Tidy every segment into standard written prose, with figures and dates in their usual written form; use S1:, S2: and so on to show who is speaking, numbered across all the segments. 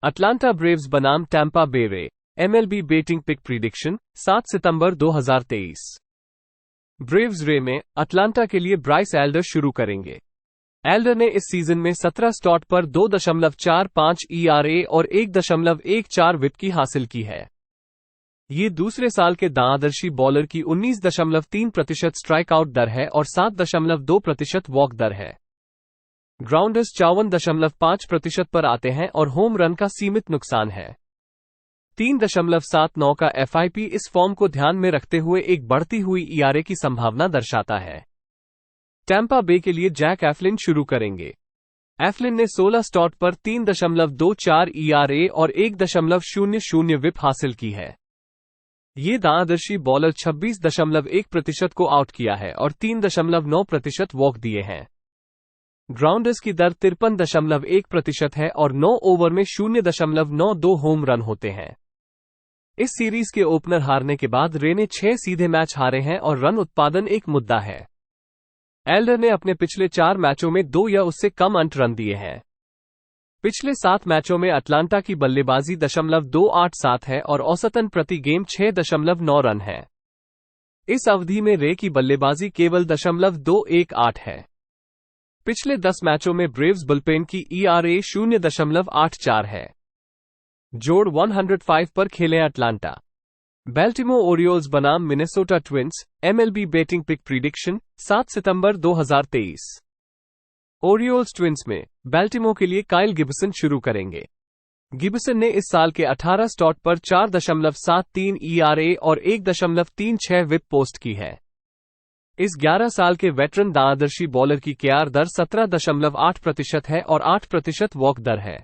S1: Atlanta Braves बनाम Tampa बे रे। MLB betting pick prediction 7 सितंबर 2023। ब्रेव्स रे में अटलांटा के लिए ब्राइस एल्डर शुरू करेंगे। एल्डर ने इस सीजन में 17 स्टॉट पर 2.45 ERA और 1.14 विप की हासिल की है। ये दूसरे साल के दाआदर्शी बॉलर की 19.3% स्ट्राइक आउट दर है और 7.2% वॉक दर है। ग्राउंडर्स 54.5% पर आते हैं और होम रन का सीमित नुकसान है। 3.79 का FIP इस फॉर्म को ध्यान में रखते हुए एक बढ़ती हुई ERA की संभावना दर्शाता है। टैंपा बे के लिए जैक एफ्लिन शुरू करेंगे। एफ्लिन ने 16 स्टॉट पर 3.24 ERA और 1.00 विप हासिल की है। ये दाआदर्शी बॉलर 26.1% को आउट किया है और 3.9% वॉक दिए हैं। ग्राउंडर्स की दर 53.1% है और 9 ओवर में 0.92 होम रन होते हैं। इस सीरीज के ओपनर हारने के बाद रे ने 6 सीधे मैच हारे हैं और रन उत्पादन एक मुद्दा है। एल्डर ने अपने पिछले 4 मैचों में 2 या उससे कम अंक रन दिए हैं। पिछले 7 मैचों में अटलांटा की बल्लेबाजी 287 है और औसतन प्रति गेम 6.9 रन है। इस अवधि में रे की बल्लेबाजी केवल 218 है। पिछले 10 मैचों में ब्रेव्स बुलपेन की ERA 0.84 है। जोड़ 105 पर खेले अटलांटा। बेल्टिमोर ओरियोल्स बनाम Minnesota Twins. MLB betting pick prediction 7 सितंबर 2023। ओरियोल्स ट्विंस में बेल्टिमोर के लिए काइल गिब्सन शुरू करेंगे। गिब्सन ने इस साल के 18 स्टॉट पर 4.73 ERA और 1.36 विप पोस्ट की है। इस 11 साल के वेटरन दाआदर्शी बॉलर की KR दर 17.8% है और 8% वॉक दर है।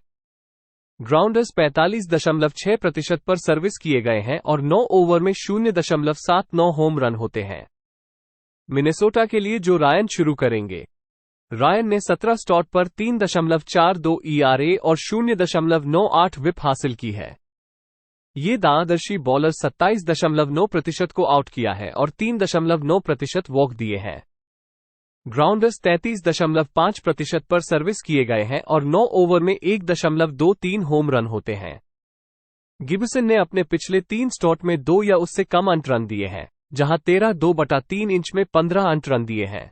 S1: ग्राउंडर्स 45.6% पर सर्विस किए गए हैं और 9 ओवर में 0.79 होम रन होते हैं। मिनेसोटा के लिए जो रायन शुरू करेंगे। रायन ने 17 स्टॉट पर 3.42 ERA और 0.98 विप हासिल की है। ये दाआदर्शी बॉलर 27.9% को आउट किया है और 3.9% वॉक दिए हैं। ग्राउंडर्स 33.5% पर सर्विस किए गए हैं और 9 ओवर में 1.23 होम रन होते हैं। गिब्सन ने अपने पिछले 3 स्टॉट में 2 या उससे कम अंक रन दिए हैं, जहां 13.2/3 इंच में 15 अंक रन दिए हैं।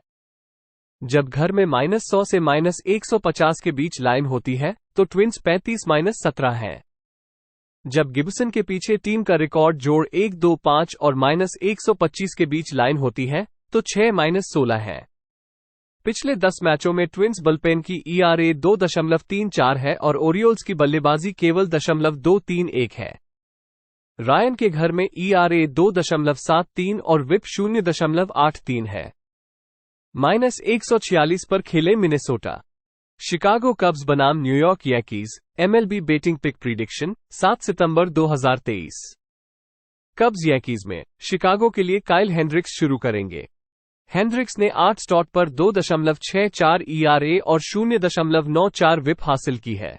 S1: जब घर में -100 से -150 के बीच लाइन होती है तो ट्विंस 35-17 है। जब गिब्सन के पीछे टीम का रिकॉर्ड जोड़ 125 और -125 के बीच लाइन होती है तो 6-16 है। पिछले 10 मैचों में ट्विंस बुलपेन की ERA 2.34 है और ओरियोल्स की बल्लेबाजी केवल 0.231 है। रायन के घर में ERA 2.73 और विप 0.83 है। -146 पर खेले मिनेसोटा। शिकागो कब्स बनाम New York Yankees. MLB betting pick prediction 7 सितंबर 2023। कब्स यांकीज में शिकागो के लिए काइल हेंड्रिक्स शुरू करेंगे। हेंड्रिक्स ने 8 स्टॉट पर 2.64 ERA और 0.94 विप हासिल की है।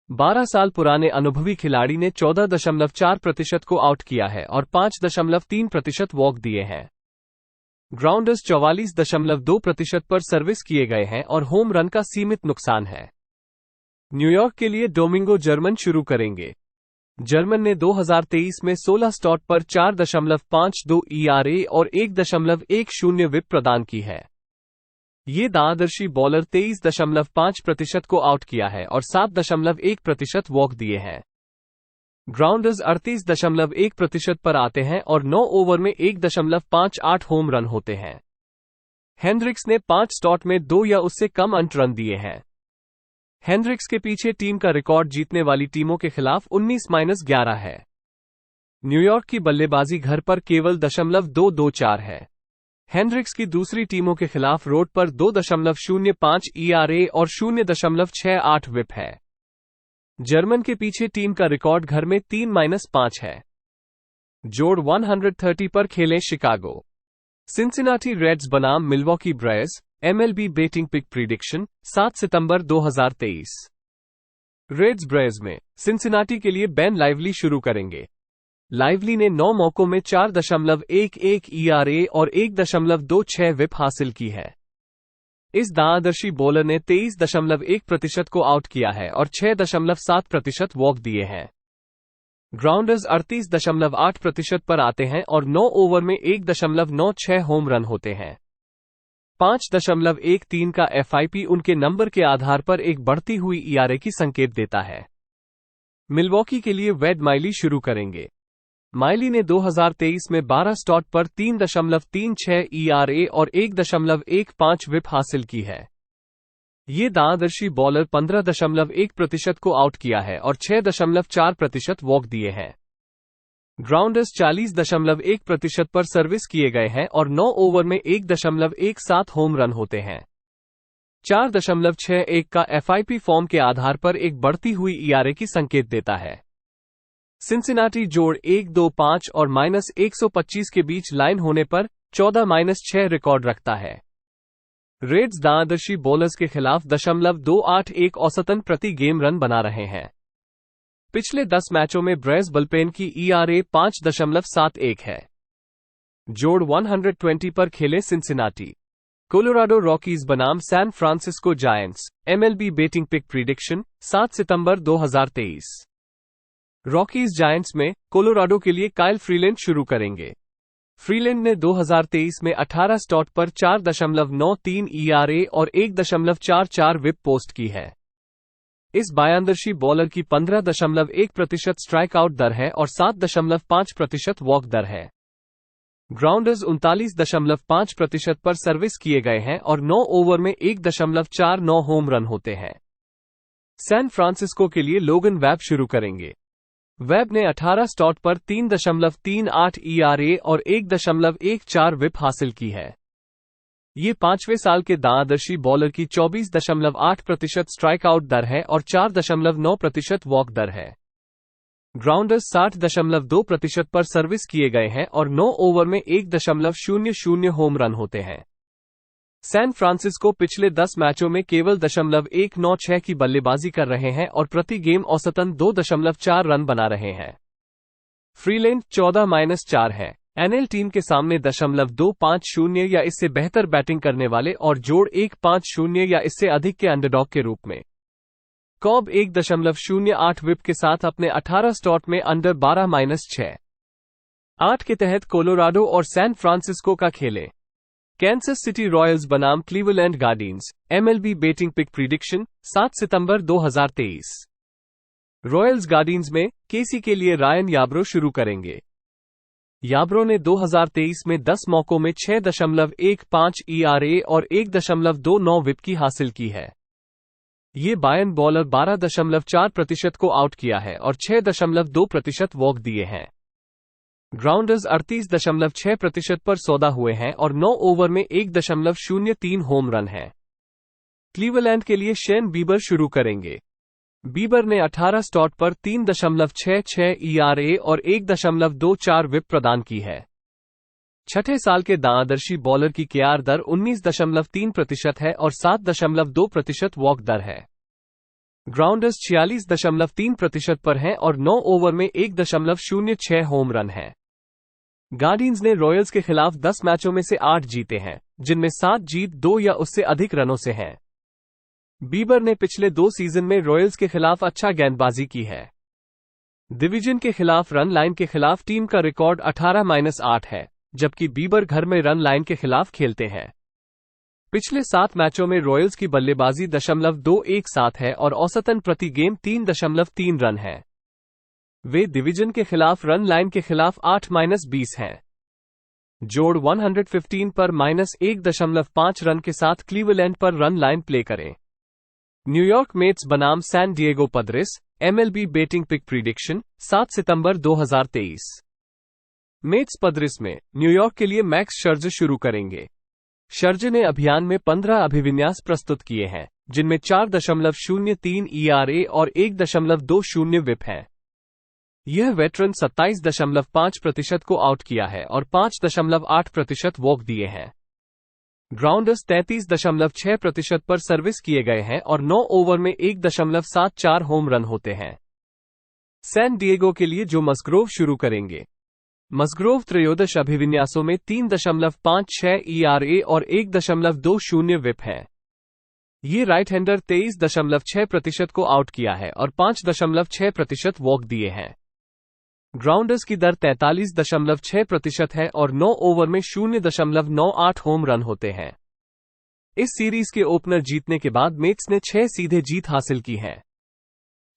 S1: 12 साल पुराने अनुभवी खिलाड़ी ने 14.4% को आउट किया है और 5.3% वॉक दिए हैं। ग्राउंडर्स 44.2% पर सर्विस किए गए हैं और होम रन का सीमित नुकसान है। न्यूयॉर्क के लिए डोमिंगो जर्मन शुरू करेंगे। जर्मन ने 2023 में 16 स्टॉट पर 4.52 ERA और 1.10 विप प्रदान की है। ये दाआदर्शी बॉलर 23.5% को आउट किया है और 7.1% वॉक दिए हैं। ग्राउंडर्स 38.1% पर आते हैं और 9 ओवर में 1.58 होम रन होते हैं। हेंड्रिक्स ने 5 स्टॉट में 2 या उससे कम अंक रन दिए हैं। हेंड्रिक्स के पीछे टीम का रिकॉर्ड जीतने वाली टीमों के खिलाफ 19-11 है। न्यूयॉर्क की बल्लेबाजी घर पर केवल 2.24 है। हेंड्रिक्स की दूसरी टीमों के खिलाफ रोड पर 2.05 ERA और 0.68 विप है। जर्मन के पीछे टीम का रिकॉर्ड घर में 3-5 है। जोड़ 130 पर खेलें शिकागो। सिंसिनाटी रेड्स बनाम Milwaukee Braves. MLB betting pick prediction 7 सितंबर 2023। रेड्स ब्रेव्स में सिंसिनाटी के लिए बेन लाइवली शुरू करेंगे। लाइवली ने 9 मौकों में 4.11 ERA और 1.26 विप हासिल की है। इस दाआदर्शी बॉलर ने 23.1% को आउट किया है और 6.7% वॉक दिए हैं। ग्राउंडर्स 38.8% पर आते हैं और 9 ओवर में 1.96 होम रन होते हैं। 5.13 का FIP उनके नंबर के आधार पर एक बढ़ती हुई ERA की संकेत देता है। मिल्वॉकी के लिए वेड माइली शुरू करेंगे। माइली ने 2023 में 12 स्टॉट पर 3.36 ERA और 1.15 विप हासिल की है। ये दाआदर्शी बॉलर 15.1% को आउट किया है और 6.4% वॉक दिए हैं। ग्राउंडर्स 40.1% पर सर्विस किए गए हैं और 9 ओवर में 1.17 होम रन होते हैं। 4.61 का FIP फॉर्म के आधार पर एक बढ़ती हुई ERA की संकेत देता है। सिंसिनाटी जोड़ 1-2-5 और -125 के बीच लाइन होने पर 14-6 रिकॉर्ड रखता है। रेड्स दाआदर्शी बॉलर्स के खिलाफ 0.281 औसतन प्रति गेम रन बना रहे हैं। पिछले 10 मैचों में ब्रेस बुलपेन की ERA 5.71 है। जोड़ 120 पर खेले सिंसिनाटी। कोलोराडो रॉकीज बनाम San Francisco Giants. MLB betting pick prediction 7 सितंबर 2023। रॉकीज जायंट्स में कोलोराडो के लिए काइल फ्रीलैंड शुरू करेंगे। फ्रीलैंड ने 2023 में 18 स्टॉट पर 4.93 ERA और 1.44 विप पोस्ट की है। इस बायांदर्शी बॉलर की 15.1% स्ट्राइक आउट दर है और 7.5% वॉक दर है। ग्राउंडर्स 39.5% पर सर्विस किए गए हैं और 9 ओवर में 1.49 होम रन होते हैं। सैन फ्रांसिस्को के लिए लोगन वेब शुरू करेंगे। वेब ने 18 स्टॉट पर 3.38 ERA और 1.14 विप हासिल की है। ये 5वें साल के दाआदर्शी बॉलर की 24.8% स्ट्राइक आउट दर है और 4.9% वॉक दर है। ग्राउंडर्स 60.2% पर सर्विस किए गए हैं और 9 ओवर में 1.00 होम रन होते हैं। सैन फ्रांसिस्को पिछले 10 मैचों में केवल 0.196 की बल्लेबाजी कर रहे हैं और प्रति गेम औसतन 2.4 रन बना रहे हैं। फ्रीलैंड 14-4 है। NL टीम के सामने 0.250 या इससे बेहतर बैटिंग करने वाले और जोड़ 1.50 या इससे अधिक के अंडरडॉग के रूप में। कॉब 1.08 विप के साथ अपने 18 स्टॉट में अंडर 12-6। 8 के तहत कोलोराडो और सैन फ्रांसिस्को का खेले। कैंसस सिटी रॉयल्स बनाम Cleveland Guardians. MLB betting pick prediction 7 सितंबर 2023। रॉयल्स गार्डियंस में केसी के लिए रायन याब्रो शुरू करेंगे। याब्रो ने 2023 में 10 मौकों में 6.15 ERA और 1.29 विप की हासिल की है। ये बायन बॉलर 12.4% को आउट किया है और 6.2% वॉक दिए हैं। ग्राउंडर्स 38.6% पर सौदा हुए हैं और 9 ओवर में 1.03 होम रन है। क्लीवलैंड के लिए शेन बीबर शुरू करेंगे। बीबर ने 18 स्टॉट पर 3.66 ERA और 1.24 विप प्रदान की है। छठे साल के दाआदर्शी बॉलर की KR दर 19.3% है और 7.2% वॉक दर है। ग्राउंडर्स 46.3% पर हैं और 9 ओवर में 1.06 होम रन है। गार्डियंस ने रॉयल्स के खिलाफ 10 मैचों में से 8 जीते हैं, जिनमें 7 जीत 2 या उससे अधिक रनों से हैं। बीबर ने पिछले 2 सीजन में रॉयल्स के खिलाफ अच्छा गेंदबाजी की है। डिवीजन के खिलाफ रन लाइन के खिलाफ टीम का रिकॉर्ड 18-8 है, जबकि बीबर घर में रन लाइन के खिलाफ खेलते हैं। पिछले 7 मैचों में रॉयल्स की बल्लेबाजी 0.217 है और औसतन प्रति गेम 3.3 रन है। वे डिवीजन के खिलाफ रन लाइन के खिलाफ 8-20 हैं। जोड़ 115 पर -1.5 रन के साथ क्लीवलैंड पर रन लाइन प्ले करें। न्यूयॉर्क मेट्स बनाम San Diego Padres. MLB betting pick prediction 7 सितंबर 2023। मेट्स पद्रेस में न्यूयॉर्क के लिए मैक्स शर्ज शुरू करेंगे। शर्ज ने अभियान में 15 अभिविन्यास प्रस्तुत किए हैं, जिनमें 4.03 ERA और 1.20 विप है। यह वेटरन 27.5% को आउट किया है और 5.8% वॉक दिए हैं। ग्राउंडर्स 33.6% पर सर्विस किए गए हैं और 9 ओवर में 1.74 होम रन होते हैं। सैन डिएगो के लिए जो मस्ग्रोव शुरू करेंगे। मस्ग्रोव त्रयोदश अभिविन्यासों में 3.56 ERA और 1.20 विप है। ये राइट हैंडर 23.6% को आउट किया है और 5.6% वॉक दिए हैं। ग्राउंडर्स की दर 43.6% है और 9 ओवर में 0.98 होम रन होते हैं। इस सीरीज के ओपनर जीतने के बाद मेट्स ने 6 सीधे जीत हासिल की है।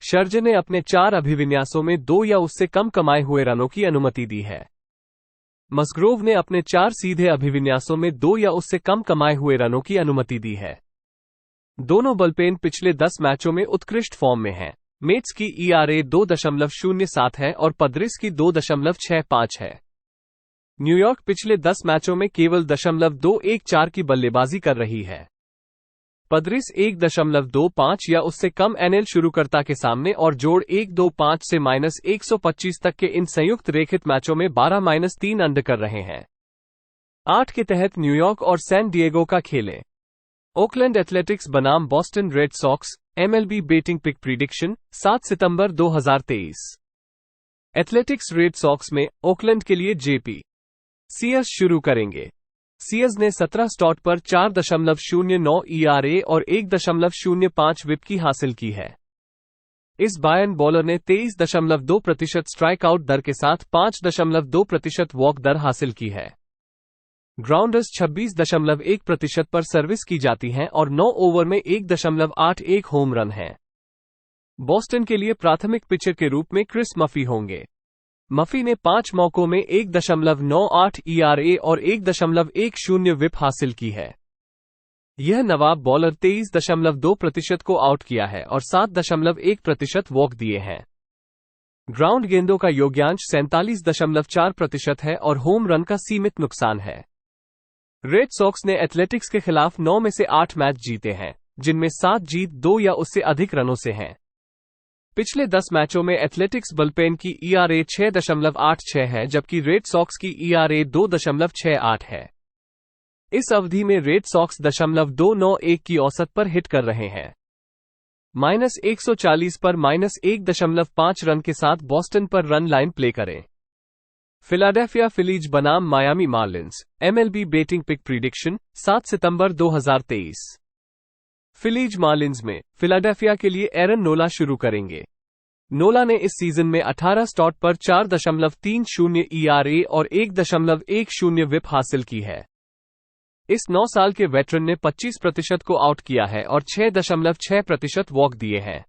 S1: शर्जे ने अपने 4 अभिविन्यासों में 2 या उससे कम कमाए हुए रनों की अनुमति दी है। मस्ग्रोव ने अपने 4 सीधे अभिविन्यासों में 2 या उससे कम कमाए हुए रनों की अनुमति दी है। दोनों बलपेन पिछले 10 मैचों में उत्कृष्ट फॉर्म में हैं। मेट्स की ERA 2.07 है और पद्रिस की 2.65 है। न्यूयॉर्क पिछले 10 मैचों में केवल 0.214 की बल्लेबाजी कर रही है। पद्रिस 1.25 या उससे कम NL शुरूकर्ता के सामने और जोड़ 1.25 से -125 तक के इन संयुक्त रेखित मैचों में 12-3 अंडर कर रहे हैं। 8 के तहत न्यूयॉर्क और सैन डिएगो का खेलें। ओकलैंड एथलेटिक्स बनाम Boston Red Sox, MLB betting pick prediction 7 सितंबर 2023। एथलेटिक्स रेड सॉक्स में ओकलैंड के लिए JP सीयर्स शुरू करेंगे। सीयर्स ने 17 स्टॉट पर 4.09 ERA और 1.05 विप की हासिल की है। इस बायन बॉलर ने 23.2% स्ट्राइक आउट दर के साथ 5.2% वॉक दर हासिल की है। ग्राउंडर्स 26.1% पर सर्विस की जाती हैं और 9 ओवर में 1.81 होम रन है। बॉस्टन के लिए प्राथमिक पिचर के रूप में क्रिस मफी होंगे। मफी ने 5 मौकों में 1.98 ERA और 1.10 विप हासिल की है। यह नवाब बॉलर 23.2% को आउट किया है और 7.1% वॉक दिए हैं। ग्राउंड गेंदों का योग्यांश 47.4% है और होम रन का सीमित नुकसान है। रेड सॉक्स ने एथलेटिक्स के खिलाफ 9 में से 8 मैच जीते हैं, जिनमें 7 जीत 2 या उससे अधिक रनों से हैं। पिछले 10 मैचों में एथलेटिक्स बलपेन की ERA 6.86 है, जबकि रेड सॉक्स की ERA 2.68 है। इस अवधि में रेड सॉक्स 0.291 की औसत पर हिट कर रहे हैं। -140 पर -1.5 रन के साथ बॉस्टन पर रन लाइन प्ले करें। फिलाडेल्फिया फिलीज बनाम Miami Marlins, MLB betting pick prediction 7 सितंबर 2023। फिलीज मार्लिंस में फिलाडेल्फिया के लिए एरन नोला शुरू करेंगे। नोला ने इस सीजन में 18 स्टॉट पर 4.30 ERA और 1.10 विप हासिल की है। इस 9 साल के वेटरन ने 25% को आउट किया है और 6.6% वॉक दिए हैं।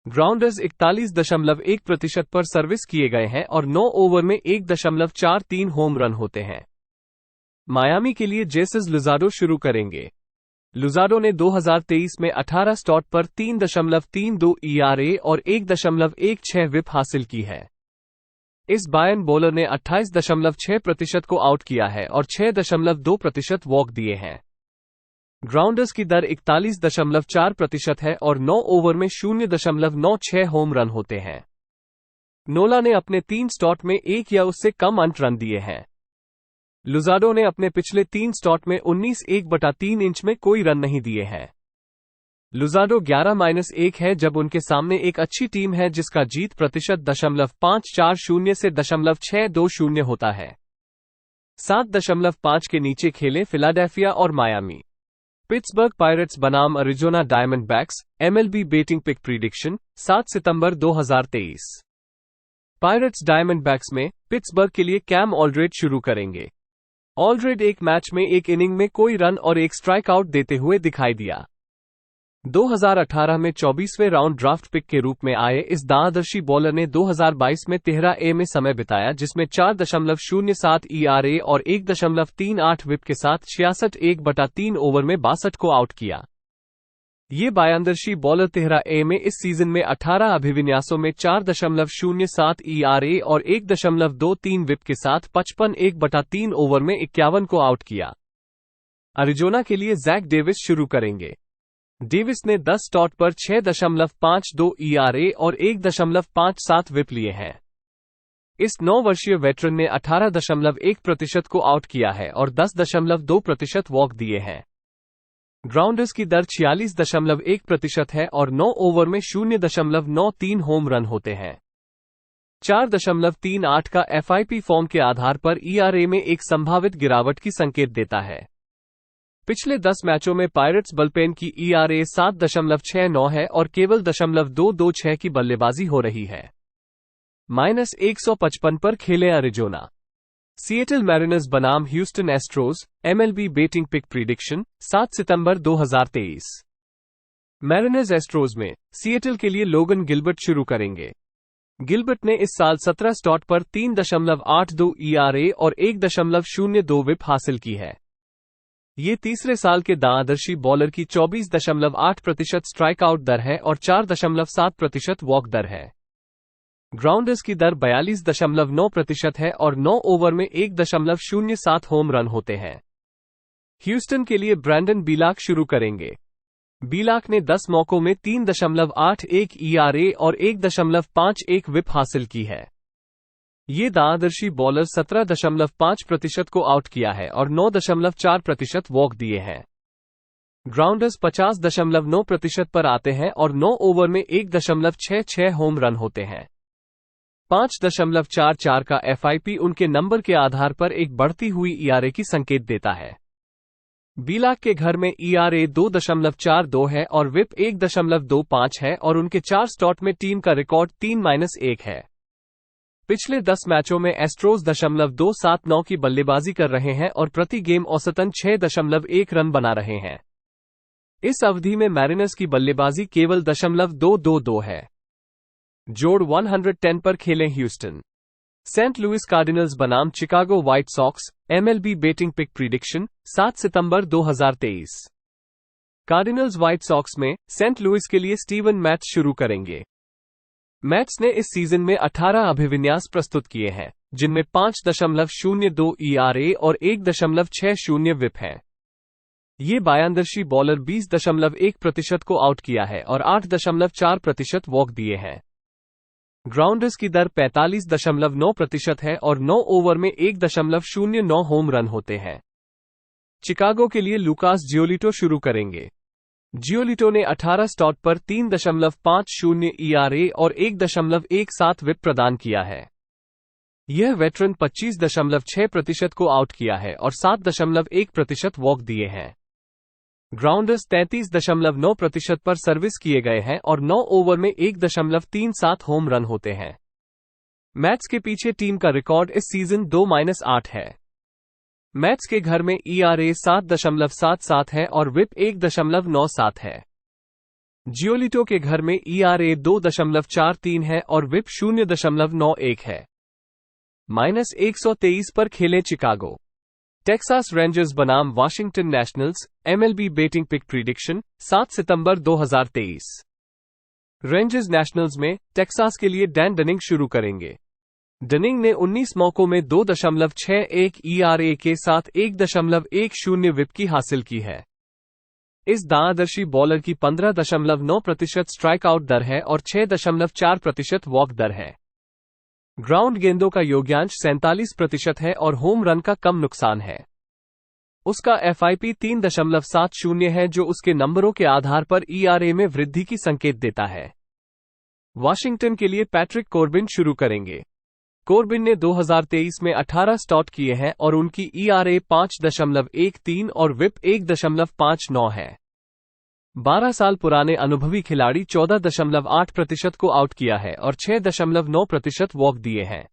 S1: ग्राउंडर्स 41.1% पर सर्विस किए गए हैं और 9 ओवर में 1.43 होम रन होते हैं। मायामी के लिए जेसस लुजाडो शुरू करेंगे। लुजाडो ने 2023 में 18 स्टॉट पर 3.32 ERA और 1.16 विप हासिल की है। इस बायन बॉलर ने 28.6% को आउट किया है और 6.2% वॉक दिए हैं। ग्राउंडर्स की दर 41.4% है और 9 ओवर में 0.96 होम रन होते हैं। नोला ने अपने 3 स्टॉट में 1 या उससे कम अंत रन दिए हैं। लुजाडो ने अपने पिछले 3 स्टॉट में 19 1/3 इंच में कोई रन नहीं दिए हैं। लुजाडो 11-1 है जब उनके सामने एक अच्छी टीम है जिसका जीत प्रतिशत 540 से 620 होता है। 7.5 के नीचे खेलें फिलाडेल्फिया और मायामी। पिट्सबर्ग पायरेट्स बनाम Arizona Diamondbacks, MLB betting pick prediction 7 सितंबर 2023। पायरेट्स डायमंडबैक्स में पिट्सबर्ग के लिए कैम ऑल्ड्रेड शुरू करेंगे। ऑल्ड्रेड एक मैच में एक इनिंग में कोई रन और एक स्ट्राइक आउट देते हुए दिखाई दिया। 2018 में 24वें राउंड ड्राफ्ट पिक के रूप में आए इस दानदर्शी बॉलर ने 2022 में 13A में समय बिताया, जिसमें 4.07 ERA और 1.38 विप के साथ 66 1/3 ओवर में 62 को आउट किया। ये बायांदर्शी बॉलर 13A में इस सीजन में 18 अभिविन्यासों में 4.07 ERA और 1.23 विप के साथ 55 1/3 ओवर में 51 को आउट किया। अरिजोना के लिए जैक डेविस शुरू करेंगे। डेविस ने 10 स्टॉट पर 6.52 ERA और 1.57 विप लिए हैं। इस 9 वर्षीय वेटरन ने 18.1% को आउट किया है और 10.2% वॉक दिए हैं। ग्राउंडर्स की दर 46.1% है और 9 ओवर में 0.93 होम रन होते हैं। 4.38 का FIP फॉर्म के आधार पर ERA में एक संभावित गिरावट की संकेत देता है। पिछले 10 मैचों में पायरेट्स बुलपेन की ERA 7.69 है और केवल 0.226 की बल्लेबाजी हो रही है। -155 पर खेले अरिजोना। सिएटल मैरिनर्स बनाम Houston Astros, MLB betting pick prediction 7 सितंबर 2023। मैरिनर्स एस्ट्रोज में सिएटल के लिए लोगन गिलबर्ट शुरू करेंगे। गिलबर्ट ने इस साल 17 स्टार्ट पर 3.82 ERA और 1.02 विप हासिल की है। ये तीसरे साल के दाआदर्शी बॉलर की 24.8% स्ट्राइकआउट दर है और 4.7% वॉक दर है। ग्राउंडर्स की दर 42.9% है और 9 ओवर में 1.07 होम रन होते हैं। ह्यूस्टन के लिए ब्रैंडन बीलाक शुरू करेंगे। बीलाक ने 10 मौकों में 3.81 ERA और 1.51 विप हासिल की है। ये दाआदर्शी बॉलर 17.5% को आउट किया है और 9.4% वॉक दिए हैं। ग्राउंडर्स 50.9% पर आते हैं और 9 ओवर में 1.66 होम रन होते हैं। 5.44 का FIP उनके नंबर के आधार पर एक बढ़ती हुई ERA की संकेत देता है। बीलाक के घर में ERA 2.42 है और विप 1.25 है और उनके 4 स्टार्ट में टीम का रिकॉर्ड 3-1 है। पिछले 10 मैचों में एस्ट्रोज 0.279 की बल्लेबाजी कर रहे हैं और प्रति गेम औसतन 6.1 रन बना रहे हैं। इस अवधि में मैरिनर्स की बल्लेबाजी केवल 0.222 है। जोड़ 110 पर खेलें ह्यूस्टन। सेंट लुइस कार्डिनल्स बनाम Chicago White Sox, MLB betting pick prediction 7 सितंबर 2023। कार्डिनल्स व्हाइट सॉक्स में सेंट लुइस के लिए स्टीवन मैथ्स शुरू करेंगे। मैथ्स ने इस सीजन में 18 अभिविन्यास प्रस्तुत किए हैं, जिनमें 5.02 ERA और 1.60 विप है। ये बायांदर्शी बॉलर 20.1% को आउट किया है और 8.4% वॉक दिए हैं। ग्राउंडर्स की दर 45.9% है और 9 ओवर में 1.09 होम रन होते हैं। चिकागो के लिए लुकास जियोलिटो शुरू करेंगे। जियोलिटो ने 18 स्टार्ट पर 3.50 ERA और 1.17 विप प्रदान किया है। यह वेटरन 25.6% को आउट किया है और 7.1% वॉक दिए हैं। ग्राउंडर्स 33.9% पर सर्विस किए गए हैं और 9 ओवर में 1.37 होम रन होते हैं। मैथ्स के पीछे टीम का रिकॉर्ड इस सीजन 2-8 है। मैथ्स के घर में ERA 7.77 है और विप 1.97 है। जियोलिटो के घर में ERA 2.43 है और विप 0.91 है। -123 पर खेलें चिकागो। टेक्सास रेंजर्स बनाम Washington Nationals, MLB betting pick prediction 7 सितंबर 2023। रेंजर्स नेशनल्स में टेक्सास के लिए डैन डनिंग शुरू करेंगे। डनिंग ने 19 मौकों में 2.61 ERA के साथ 1.10 विप की हासिल की है। इस दाआदर्शी बॉलर की 15.9% स्ट्राइकआउट दर है और 6.4% वॉक दर है। ग्राउंड गेंदों का योग्यांश 47% है और होम रन का कम नुकसान है। उसका FIP 3.70 है, जो उसके नंबरों के आधार पर ERA में वृद्धि की संकेत देता है। वाशिंगटन के लिए पैट्रिक कोर्बिन शुरू करेंगे। कोर्बिन ने 2023 में 18 स्टार्ट किए हैं और उनकी ERA 5.13 और विप 1.59 है। 12 साल पुराने अनुभवी खिलाड़ी 14.8% को आउट किया है और 6.9% वॉक दिए हैं।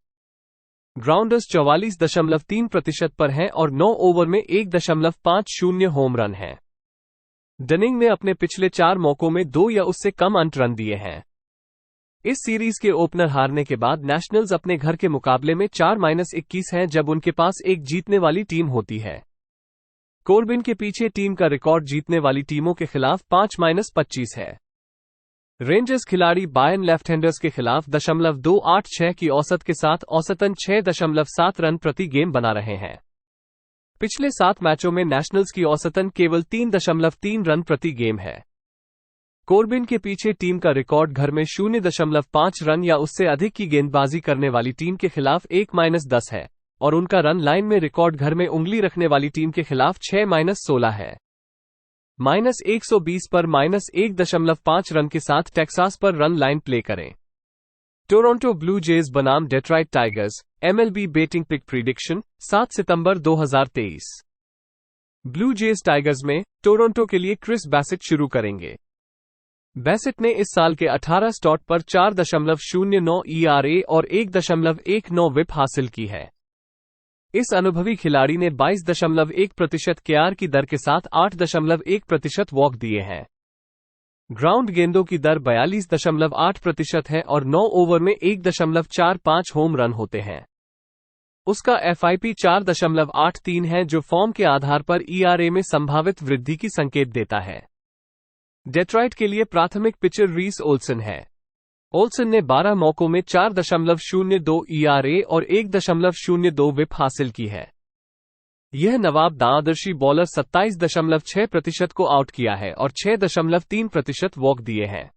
S1: ग्राउंडर्स 44.3% पर हैं और 9 ओवर में 1.50 होम रन है। डनिंग ने अपने पिछले 4 मौकों में 2 या उससे कम अंत रन दिए हैं। इस सीरीज के ओपनर हारने के बाद नेशनल्स अपने घर के मुकाबले में 4-21 हैं, जब उनके पास एक जीतने वाली टीम होती है। कोर्बिन के पीछे टीम का रिकॉर्ड जीतने वाली टीमों के खिलाफ 5-25 है। रेंजर्स खिलाड़ी बायन लेफ्ट-हैंडर्स के खिलाफ 0.286 की औसत के साथ औसतन 6.7 रन प्रति गेम बना रहे हैं। पिछले 7 मैचों में नेशनल्स की औसतन केवल 3.3 रन प्रति गेम है। कोर्बिन के पीछे टीम का रिकॉर्ड घर में 0.5 रन या उससे अधिक की गेंदबाजी करने वाली टीम के खिलाफ 1-10 है और उनका रन लाइन में रिकॉर्ड घर में उंगली रखने वाली टीम के खिलाफ 6-16 है। -120 पर -1.5 रन के साथ टेक्सास पर रन लाइन प्ले करें। टोरंटो ब्लू जेज बनाम Detroit Tigers, MLB betting pick prediction 7 सितंबर 2023। ब्लू जेज टाइगर्स में टोरंटो के लिए क्रिस बैसेट शुरू करेंगे। बैसेट ने इस साल के 18 स्टार्ट पर 4.09 ERA और 1.19 विप हासिल की है। इस अनुभवी खिलाड़ी ने 22.1% KR की दर के साथ 8.1% वॉक दिए हैं। ग्राउंड गेंदों की दर 42.8% है और 9 ओवर में 1.45 होम रन होते हैं। उसका FIP 4.83 है, जो फॉर्म के आधार पर ERA में संभावित वृद्धि की संकेत देता है। डेट्रॉइट के लिए प्राथमिक पिचर रीस ओल्सन है। ओल्सन ने 12 मौकों में 4.02 ERA और 1.02 विप हासिल की है। यह नवाब दाआदर्शी बॉलर 27.6% को आउट किया है और 6.3% वॉक दिए हैं।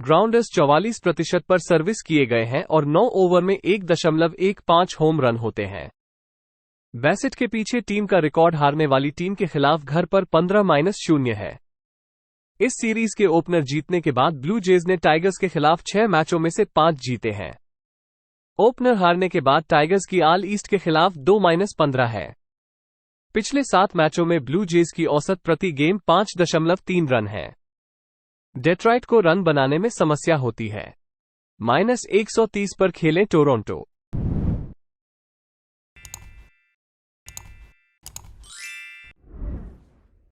S1: ग्राउंडर्स 44% पर सर्विस किए गए हैं और 9 ओवर में 1.15 होम रन होते हैं। बैसेट के पीछे टीम का रिकॉर्ड हारने वाली टीम के खिलाफ घर पर 15-0 है। इस सीरीज के ओपनर जीतने के बाद ब्लू जेज ने टाइगर्स के खिलाफ 6 मैचों में से 5 जीते हैं। ओपनर हारने के बाद टाइगर्स की ऑल ईस्ट के खिलाफ 2-15 है। पिछले 7 मैचों में ब्लू जेज की औसत प्रति गेम 5.3 रन है। डेट्रॉइट को रन बनाने में समस्या होती है। -130 पर खेले टोरंटो।